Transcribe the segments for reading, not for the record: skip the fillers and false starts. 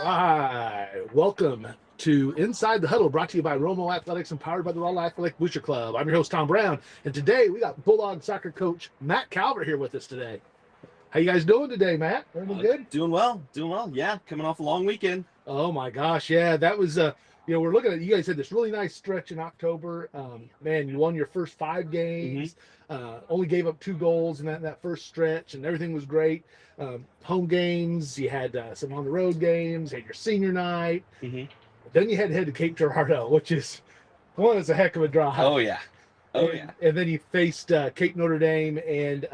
right. Welcome to Inside the Huddle, brought to you by Romo Athletics and powered by the Raw Athletic Booster Club. I'm your host, Tom Brown, and today we got Bulldog Soccer coach Matt Calvert here with us today. How you guys doing today, Matt? Everything good? Doing well. Yeah, coming off a long weekend. Oh my gosh, yeah, that was we're looking at, you guys had this really nice stretch in October. Man, you won your first 5 games. Only gave up 2 goals in that first stretch, and everything was great. Home games, you had some on the road games, you had your senior night. Then you had to head to Cape Girardeau, which is it's a heck of a drive. Oh yeah. And then you faced Cape Notre Dame and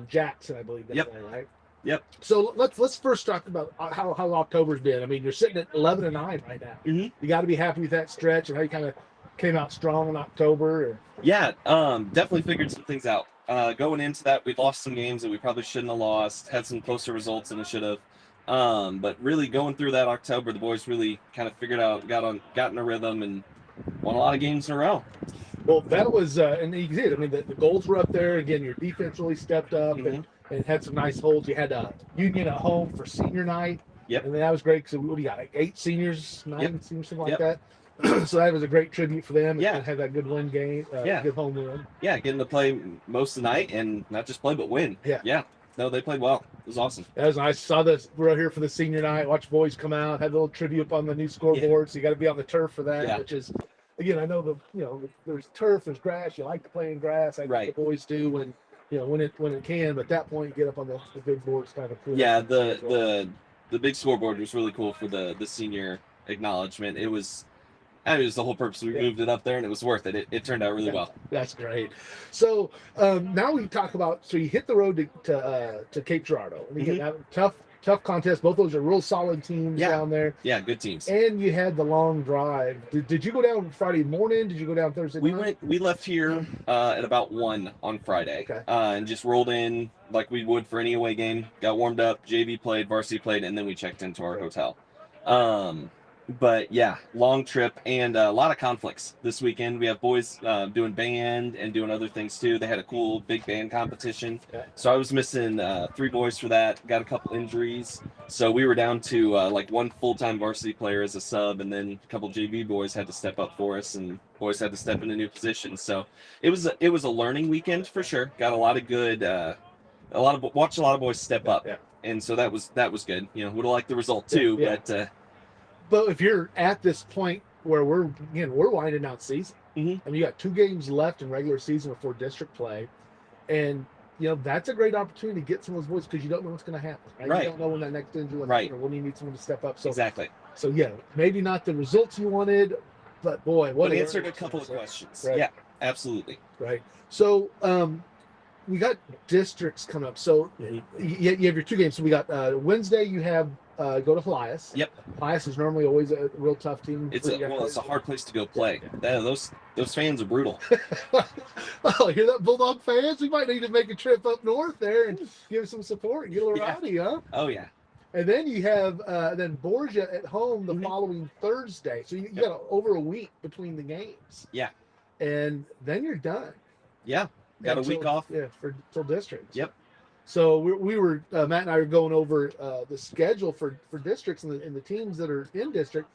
Jackson, I believe. That day, right? Yep. So let's first talk about how October's been. I mean, you're sitting at 11-9 right now. You got to be happy with that stretch and how you kind of came out strong in October. Yeah, definitely figured some things out. Going into that, we lost some games that we probably shouldn't have lost. Had some closer results than we should have. But really going through that October, the boys really kind of figured out, got in a rhythm, and won a lot of games in a row. Well, that was, and you did. I mean, the goals were up there. Again, your defense really stepped up and had some nice holds. You had Union at home for senior night. Yep. And that was great because what do you got, like 8 seniors, 9 seniors, something like that. So that was a great tribute for them. Yeah. And had that good win game, good home win. Yeah, getting to play most of the night and not just play, but win. Yeah. No, they played well. It was awesome. That was nice. Saw this. We're out here for the senior night. Watch boys come out. Had a little tribute up on the new scoreboard. So you got to be on the turf for that, which is, again, I know there's turf, there's grass. You like to play in grass. I think the boys do when it can. But at that point, you get up on the big boards, kind of cool. Yeah, the big scoreboard was really cool for the senior acknowledgement. It was the whole purpose. We moved it up there, and it was worth it. It turned out really well. That's great. So now we talk about. So you hit the road to Cape Girardeau. And you get that tough contest. Both those are real solid teams down there. Yeah, good teams. And you had the long drive. Did you go down Friday morning? Did you go down Thursday night? We left here at about 1 on Friday. Okay. And just rolled in like we would for any away game. Got warmed up, JV played, varsity played, and then we checked into our hotel. But yeah, long trip and a lot of conflicts this weekend. We have boys doing band and doing other things too. They had a cool big band competition. So I was missing 3 boys for that. Got a couple injuries. So we were down to like 1 full-time varsity player as a sub, and then a couple JV boys had to step up for us, and boys had to step into new positions. So it was a learning weekend for sure. Got a lot of good, watched a lot of boys step up. And so that was good. Would have liked the result too, But if you're at this point where we're winding down season, and you got 2 games left in regular season before district play, and that's a great opportunity to get some of those boys because you don't know what's going to happen. Right? You don't know when that next injury, or when you need someone to step up. So exactly. So maybe not the results you wanted, but boy, what answered a couple of questions. Right? Yeah, absolutely. Right. So we got districts coming up. So you have your 2 games. So we got Wednesday. You have. Go to Elias. Yep. Elias is normally always a real tough team. It's a hard place to go play. Those fans are brutal. Oh, hear that, Bulldog fans? We might need to make a trip up north there and give some support and get a little rowdy, huh? Oh yeah. And then you have then Borgia at home the following Thursday. So you got over a week between the games. Yeah. And then you're done. Yeah. Got a week off. Yeah, till districts. Yep. So we were Matt and I were going over the schedule for districts and the teams that are in district.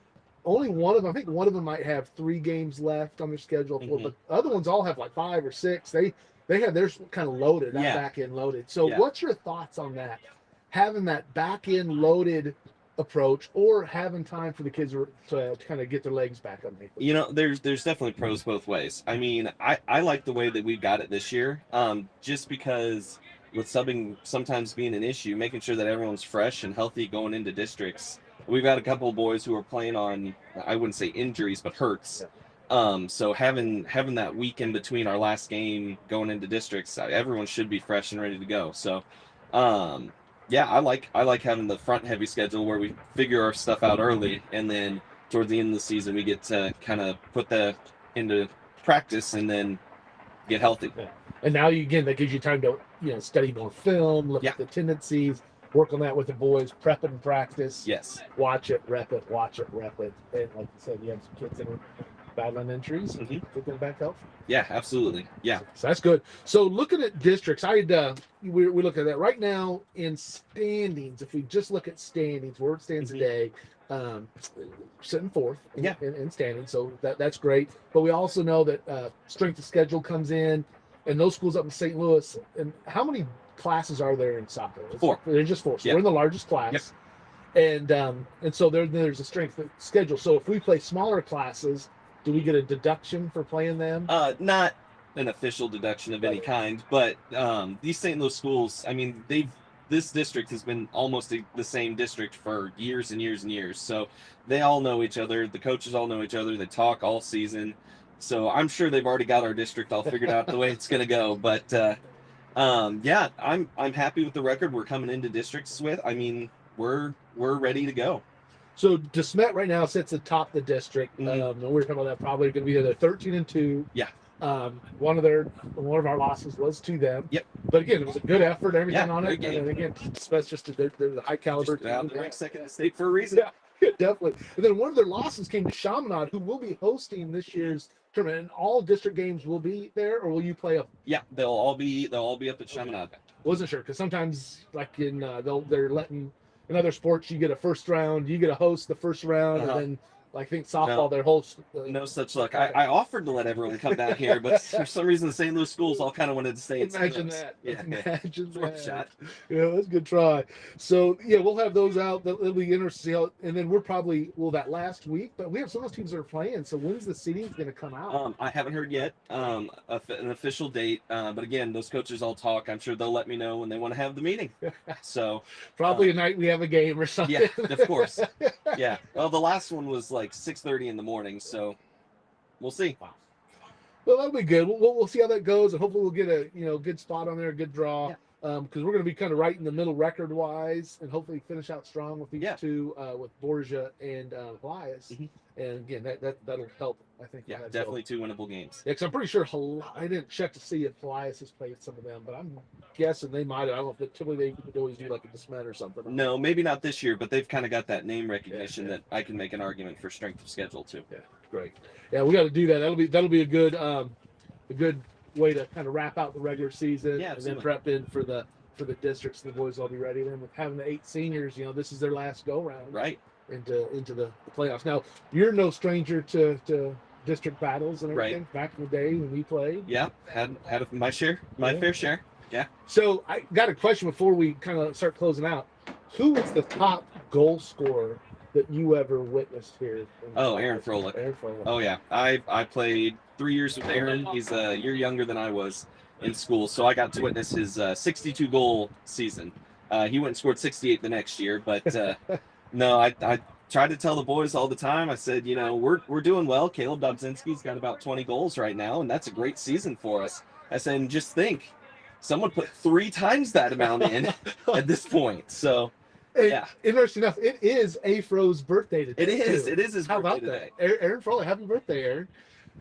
Only one of them, I think one of them might have 3 games left on their schedule, but the other ones all have like 5 or 6. They have theirs kind of loaded, not back end loaded. So what's your thoughts on that? Having that back end loaded approach, or having time for the kids to kind of get their legs back underneath? There's definitely pros both ways. I mean, I like the way that we've got it this year, just because. With subbing sometimes being an issue, making sure that everyone's fresh and healthy going into districts. We've got a couple of boys who are playing on, I wouldn't say injuries, but hurts. So having that week in between our last game going into districts, everyone should be fresh and ready to go. So, I like having the front heavy schedule where we figure our stuff out early, and then toward the end of the season we get to kind of put that into practice and then get healthy. And now that gives you time to study more film, look at the tendencies, work on that with the boys, prep and practice. Yes. Watch it, rep it, watch it, rep it. And like you said, you have some kids that are battling injuries, and getting back healthy. Yeah, absolutely. Yeah. So that's good. So looking at districts, we look at that right now in standings. If we just look at standings, where it stands today, sitting fourth in standings. So that's great. But we also know that strength of schedule comes in, and those schools up in St. Louis. And how many classes are there in soccer? 4. They're just 4. So we're in the largest class. And so there's a strength of schedule. So if we play smaller classes, do we get a deduction for playing them? Not an official deduction of any kind, but these St. Louis schools, I mean, this district has been almost the same district for years and years and years. So they all know each other. The coaches all know each other. They talk all season. So I'm sure they've already got our district all figured out the way it's going to go. But yeah, I'm happy with the record we're coming into districts with. I mean, we're ready to go. So DeSmet right now sits atop the district. And we're talking about that probably going to be either 13-2. Yeah. One of our losses was to them. Yep. But again, it was a good effort, everything on it. Game. And again, DeSmet's just they're the high caliber team. Out the next second in the state for a reason. Yeah, definitely. And then one of their losses came to Chaminade, who will be hosting this year's tournament. And all district games will be there, or will you play up? Yeah, they'll all be up at Chaminade. Wasn't sure because sometimes like in they're letting. In other sports, you get a first round, you get a host the first round, and then I think softball, their host. No such luck. I offered to let everyone come down here, but for some reason the St. Louis schools all kind of wanted to stay in St. Louis. Imagine that. Shot. Yeah, that's a good try. So yeah, we'll have those out. It'll be interesting. And then we're probably that last week, but we have some of those teams that are playing. So when's the seeding going to come out? I haven't heard yet an official date, but again, those coaches all talk. I'm sure they'll let me know when they want to have the meeting. So probably a night we have a game or something. Yeah, of course. Yeah. Well, the last one was like 6:30 in the morning, so we'll see. Wow. Well, that'll be good. We'll see how that goes, and hopefully we'll get a good spot on there, a good draw. Because we're going to be kind of right in the middle record-wise, and hopefully finish out strong with these two, with Borgia and Elias. And again, that'll help. I think. Yeah, definitely 2 winnable games. Yeah, because I'm pretty sure I didn't check to see if Elias has played some of them, but I'm guessing they might have. I don't know if typically they could always do like a DeSmet or something. No, maybe not this year, but they've kind of got that name recognition that I can make an argument for strength of schedule too. Yeah, great. Yeah, we got to do that. That'll be a good way to kind of wrap out the regular season, and then prep in for the districts. And the boys will be ready. Then with having the 8 seniors, this is their last go round. Right. Into the playoffs. Now you're no stranger to district battles and everything. Right. Back in the day when we played. Yeah, had my fair share. Yeah. So I got a question before we kind of start closing out. Who was the top goal scorer that you ever witnessed here? Aaron Froelich. Oh yeah, I played 3 years with Aaron. He's a year younger than I was in school, so I got to witness his 62 goal season. He went and scored 68 the next year, but no, I tried to tell the boys all the time. I said, we're doing well. Caleb Dobzinski's got about 20 goals right now, and that's a great season for us. I said, and just think, someone put 3 times that amount in at this point. So, yeah. Interesting enough, it is Afro's birthday today. It is. Too. It is his How birthday about today. That? Aaron Froelich, happy birthday, Aaron.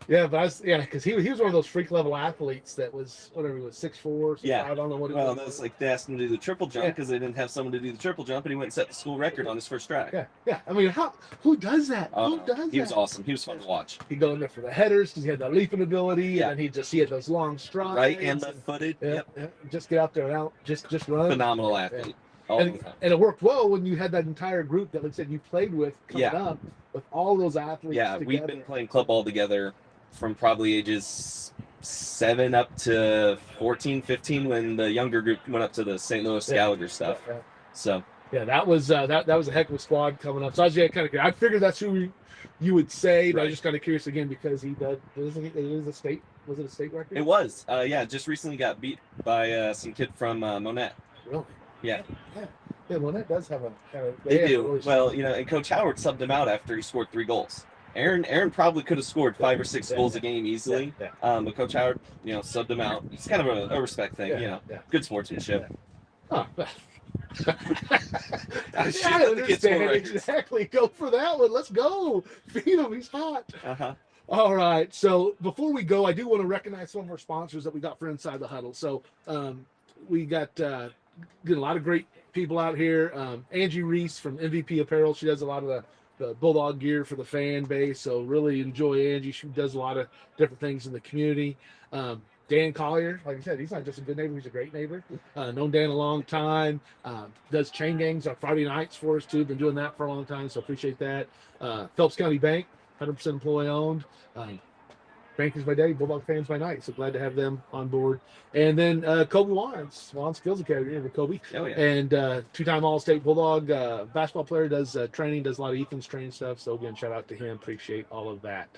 Yeah, but because he was one of those freak level athletes that was whatever he was 6'4", 6'5", yeah. I don't know what it was. was. Well, that's like they asked him to do the triple jump because they didn't have someone to do the triple jump, and he went and set the school record on his first try. Yeah. I mean, who does that? Who does that? He was awesome. He was fun to watch. He'd go in there for the headers because he had that leaping ability, and then he had those long strides. Right, and left-footed. Yep. Just get out there and just run. Phenomenal athlete. And it worked well when you had that entire group that, like I said, you played with coming up with all those athletes. Yeah, together. We've been playing club ball together from probably ages 7 up to 14, 15 when the younger group went up to the St. Louis Gallagher stuff. So that was that was a heck of a squad coming up. So I was kind of I figured that's who you would say, but I was just kind of curious again because he does. It is a state. Was it a state record? It was. Just recently got beat by some kid from Monette. Really? Yeah. Yeah, Monette does have a. They do. Well, and Coach Howard subbed him out after he scored 3 goals. Aaron probably could have scored 5 or 6 goals a game easily, but Coach Howard, subbed him out. It's kind of a respect thing, Good sportsmanship. Huh. I understand. Exactly. Go for that one. Let's go. Feed him. He's hot. All right. So before we go, I do want to recognize some of our sponsors that we got for Inside the Huddle. So we got a lot of great people out here. Angie Reese from MVP Apparel. She does a lot of the Bulldog gear for the fan base. So really enjoy Angie. She does a lot of different things in the community. Dan Collier, like I said, he's not just a good neighbor, he's a great neighbor. Known Dan a long time. Does chain gangs on Friday nights for us too. Been doing that for a long time, so appreciate that. Phelps County Bank, 100% employee owned. Bankers by day, Bulldog fans by night. So glad to have them on board. And then Kobe Wands Skills Academy, Kobe. Oh, yeah. And two-time All-State Bulldog basketball player, does training, does a lot of Ethan's training stuff. So again, shout out to him. Appreciate all of that.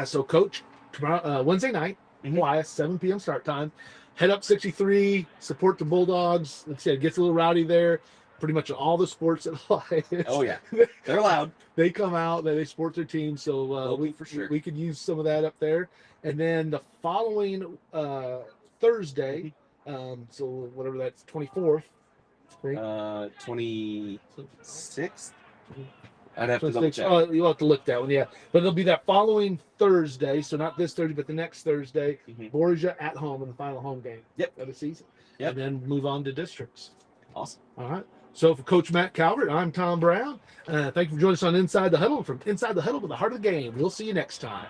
So Coach, tomorrow, Wednesday night, Elias, 7 p.m. start time. Head up 63, support the Bulldogs. Like I said, it gets a little rowdy there. Pretty much all the sports at Elias. Oh, yeah. They're loud. They come out, they support their team. So we could use some of that up there. And then the following Thursday, so whatever that's 24th. 26th? I'd have to double 26th. check. Oh, you'll have to look that one, yeah. But it'll be that following Thursday, so not this Thursday, but the next Thursday. Borgia at home in the final home game of the season. Yep. And then move on to districts. Awesome. All right. So for Coach Matt Calvert, I'm Tom Brown. Thank you for joining us on Inside the Huddle. From Inside the Huddle to the heart of the game. We'll see you next time.